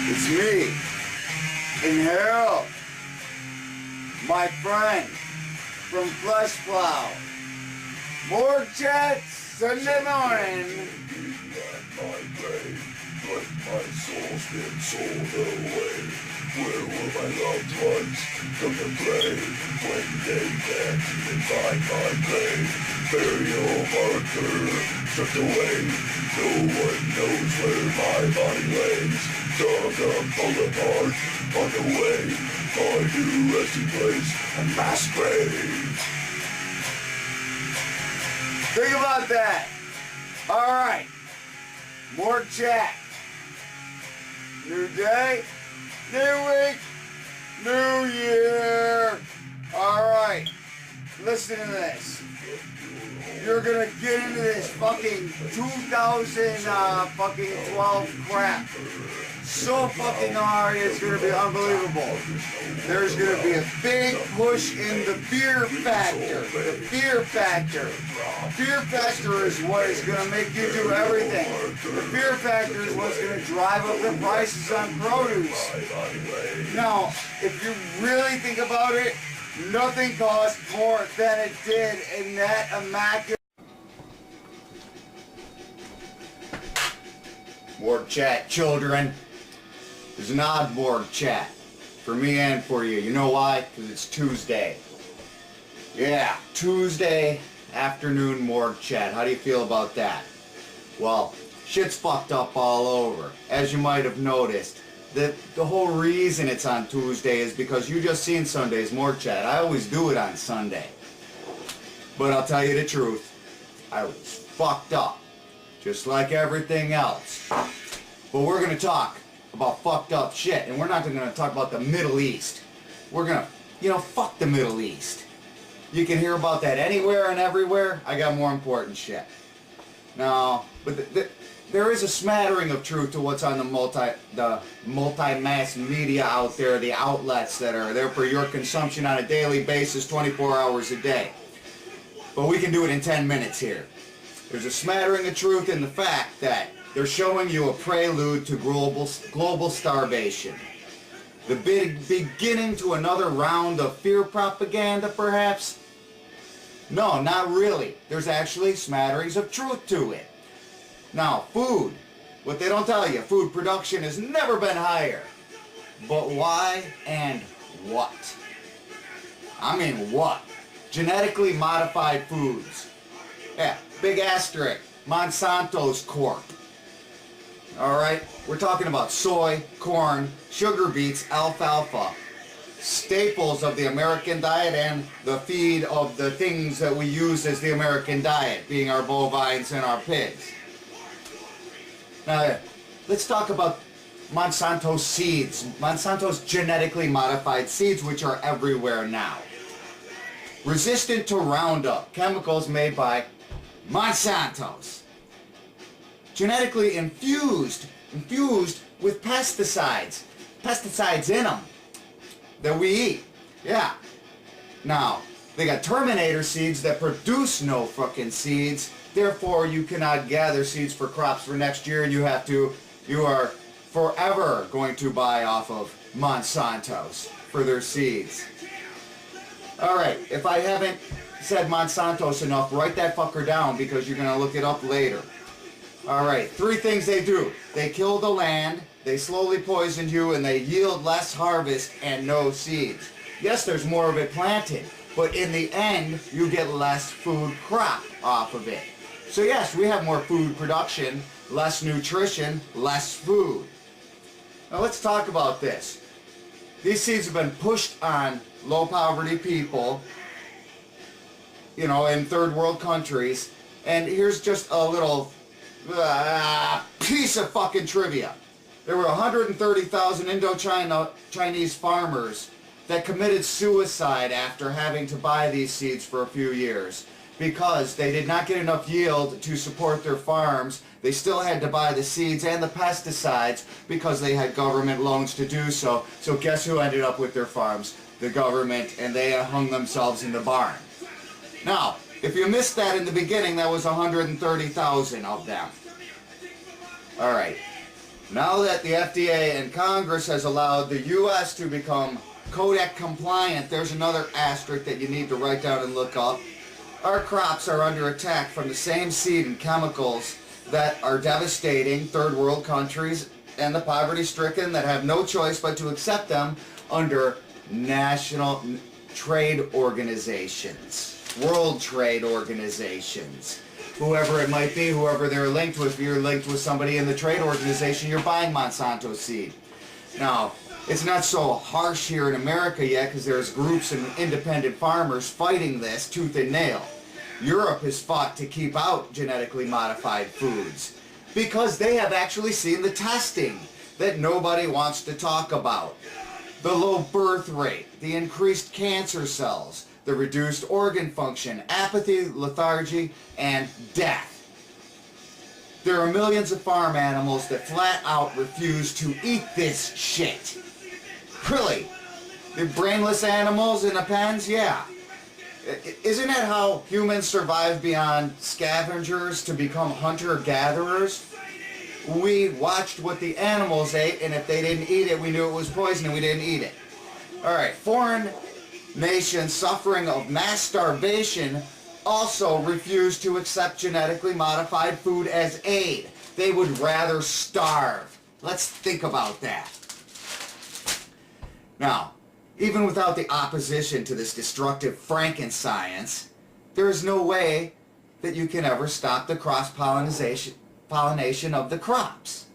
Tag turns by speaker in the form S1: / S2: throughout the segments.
S1: It's me, and Harold, my friend from Flesh Plow. More chats Sunday morning.
S2: But my soul's been sold away. Where will my loved ones come to pray when they can't even find my grave? Burial marker stripped away. No one knows where my body lays. Dug up, pulled apart on the way. My new resting place, a mass grave.
S1: Think about that. Alright. More chat. New day, new week, new year. Alright. Listen to this. You're gonna get into this fucking 2012 crap so fucking hard, it's gonna be unbelievable. There's gonna be a big push in the fear factor. The fear factor. Fear factor is what is gonna make you do everything. The fear factor is what's gonna drive up the prices on produce. Now, if you really think about it, nothing costs more than it did in that immaculate. Morgue chat, children. There's an odd morgue chat. For me and for you. You know why? Because it's Tuesday. Yeah, Tuesday afternoon morgue chat. How do you feel about that? Well, shit's fucked up all over. As you might have noticed, the whole reason it's on Tuesday is because you just seen Sunday's morgue chat. I always do it on Sunday. But I'll tell you the truth. I was fucked up. Just like everything else. But we're going to talk about fucked up shit. And we're not going to talk about the Middle East. We're going to, fuck the Middle East. You can hear about that anywhere and everywhere. I got more important shit. Now, but there is a smattering of truth to what's on the multi-mass media out there, the outlets that are there for your consumption on a daily basis, 24 hours a day. But we can do it in 10 minutes here. There's a smattering of truth in the fact that they're showing you a prelude to global starvation. The beginning to another round of fear propaganda, perhaps? No, not really. There's actually smatterings of truth to it. Now, food. What they don't tell you, food production has never been higher. But why and what? I mean what? Genetically modified foods. Yeah, big asterisk. MONSANTO's CORP. Alright, we're talking about soy, corn, sugar beets, alfalfa. Staples of the American diet and the feed of the things that we use as the American diet, being our bovines and our pigs. Now, let's talk about Monsanto's seeds. Monsanto's genetically modified seeds, which are everywhere now. Resistant to Roundup, chemicals made by Monsanto's. Genetically infused with pesticides in them that we eat. Yeah. Now, they got Terminator seeds that produce no fucking seeds. Therefore, you cannot gather seeds for crops for next year, and you are forever going to buy off of Monsanto's for their seeds. Alright, if I haven't said Monsanto's enough, write that fucker down because you're going to look it up later. Alright, 3 things they do. They kill the land, they slowly poison you, and they yield less harvest and no seeds. Yes, there's more of it planted, but in the end, you get less food crop off of it. So yes, we have more food production, less nutrition, less food. Now let's talk about this. These seeds have been pushed on low poverty people, in third world countries, and here's just a little piece of fucking trivia. There were 130,000 Indo-Chinese farmers that committed suicide after having to buy these seeds for a few years because they did not get enough yield to support their farms. They still had to buy the seeds and the pesticides because they had government loans to do so. So guess who ended up with their farms? The government, and they hung themselves in the barn. Now, if you missed that in the beginning, that was 130,000 of them. Alright. Now that the FDA and Congress has allowed the U.S. to become Kodak compliant, there's another asterisk that you need to write down and look up. Our crops are under attack from the same seed and chemicals that are devastating third world countries and the poverty-stricken that have no choice but to accept them under national trade organizations, world trade organizations. Whoever it might be, whoever they're linked with, if you're linked with somebody in the trade organization, you're buying Monsanto seed. Now, it's not so harsh here in America yet because there's groups and independent farmers fighting this tooth and nail. Europe has fought to keep out genetically modified foods because they have actually seen the testing that nobody wants to talk about. The low birth rate, the increased cancer cells, the reduced organ function, apathy, lethargy, and death. There are millions of farm animals that flat out refuse to eat this shit. Really? The brainless animals in the pens? Yeah. Isn't that how humans survived beyond scavengers to become hunter-gatherers? We watched what the animals ate, and if they didn't eat it, we knew it was poison and we didn't eat it. Alright, foreign nations suffering of mass starvation also refuse to accept genetically modified food as aid. They would rather starve. Let's think about that. Now, even without the opposition to this destructive Frankenscience, there is no way that you can ever stop the cross-pollination of the crops.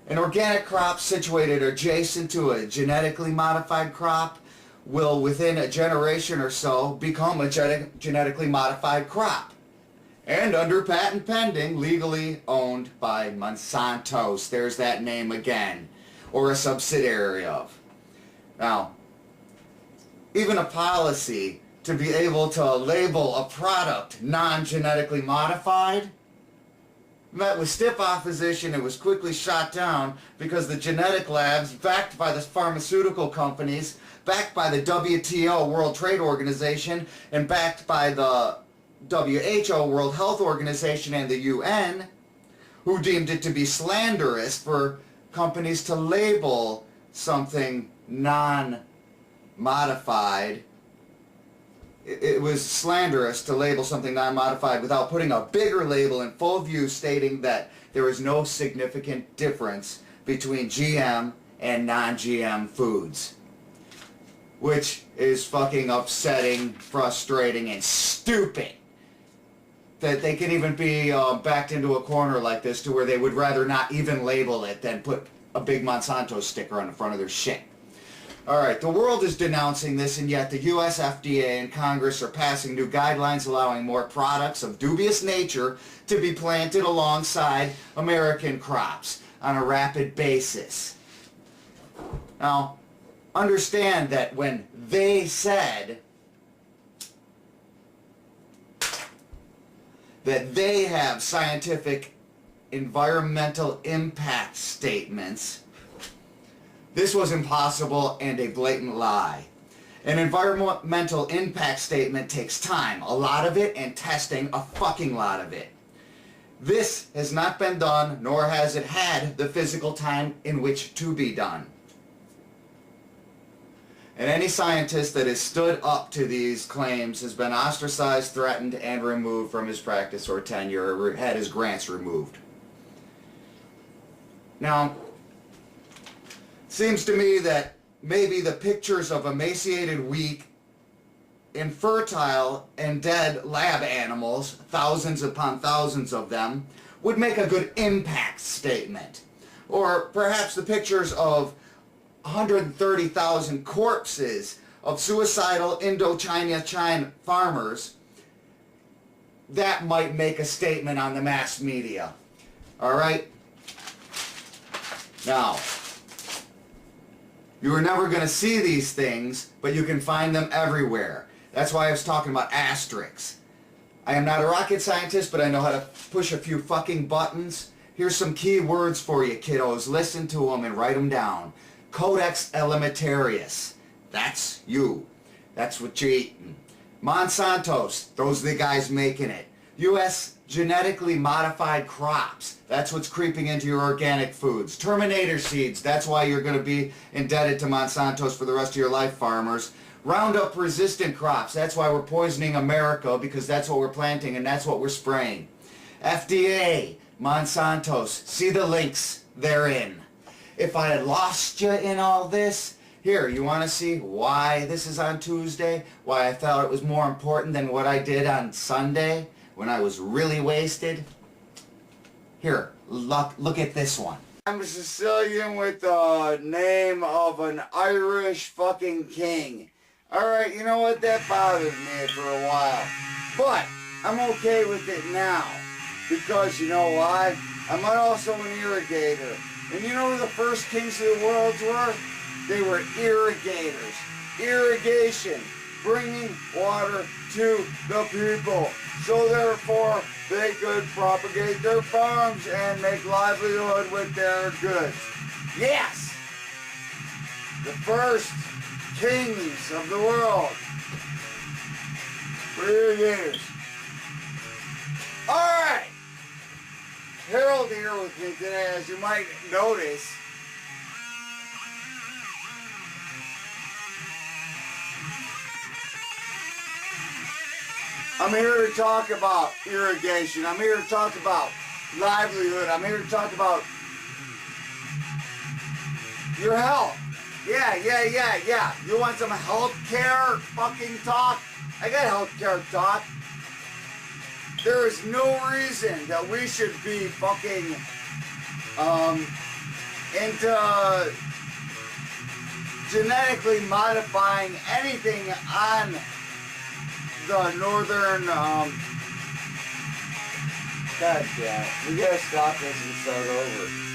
S1: An organic crop situated adjacent to a genetically modified crop will, within a generation or so, become a genetically modified crop. And under patent pending, legally owned by Monsanto. There's that name again. Or a subsidiary of. Now, even a policy to be able to label a product non-genetically modified met with stiff opposition and was quickly shot down because the genetic labs, backed by the pharmaceutical companies, backed by the w.t.o, World Trade Organization, and backed by the w.h.o, World Health Organization, and the UN, who deemed it to be slanderous for companies to label something non-modified. It was slanderous to label something non-modified without putting a bigger label in full view stating that there is no significant difference between GM and non-GM foods. Which is fucking upsetting, frustrating, and stupid. That they can even be backed into a corner like this to where they would rather not even label it than put a big Monsanto sticker on the front of their shit. Alright, the world is denouncing this, and yet the US f.d.a and Congress are passing new guidelines allowing more products of dubious nature to be planted alongside American crops on a rapid basis. Now, understand that when they said that they have scientific environmental impact statements, this was impossible and a blatant lie. An environmental impact statement takes time, a lot of it, and testing, a fucking lot of it. This has not been done, nor has it had the physical time in which to be done. And any scientist that has stood up to these claims has been ostracized, threatened, and removed from his practice or tenure, or had his grants removed. Now, seems to me that maybe the pictures of emaciated, weak, infertile, and dead lab animals, thousands upon thousands of them, would make a good impact statement. Or perhaps the pictures of 130,000 corpses of suicidal Indochina farmers, that might make a statement on the mass media. Alright? Now, you are never going to see these things, but you can find them everywhere. That's why I was talking about asterisks. I am not a rocket scientist, but I know how to push a few fucking buttons. Here's some key words for you, kiddos. Listen to them and write them down. Codex Alimentarius. That's you. That's what you're eating. Monsanto's. Those are the guys making it. genetically modified crops. That's what's creeping into your organic foods. Terminator seeds, that's why you're going to be indebted to Monsanto's for the rest of your life, farmers. Roundup resistant crops, that's why we're poisoning America, because that's what we're planting and that's what we're spraying. f.d.a, Monsanto's, see the links therein. If I had lost you in all this, here, you want to see why this is on Tuesday? Why I felt it was more important than what I did on Sunday when I was really wasted? Here, look at this one. I'm a Sicilian with the name of an Irish fucking king. Alright, you know what? That bothered me for a while. But I'm okay with it now. Because you know why? I'm also an irrigator. And you know who the first kings of the world were? They were irrigators. Irrigation. Bringing water to the people. So therefore, they could propagate their farms and make livelihood with their goods. Yes! The first kings of the world were irrigators. Alright! Harold here with me today, as you might notice. I'm here to talk about irrigation. I'm here to talk about livelihood. I'm here to talk about your health. Yeah. You want some health care fucking talk? I got health care talk. There is no reason that we should be fucking into genetically modifying anything on the northern, God damn it. We gotta stop this and start over.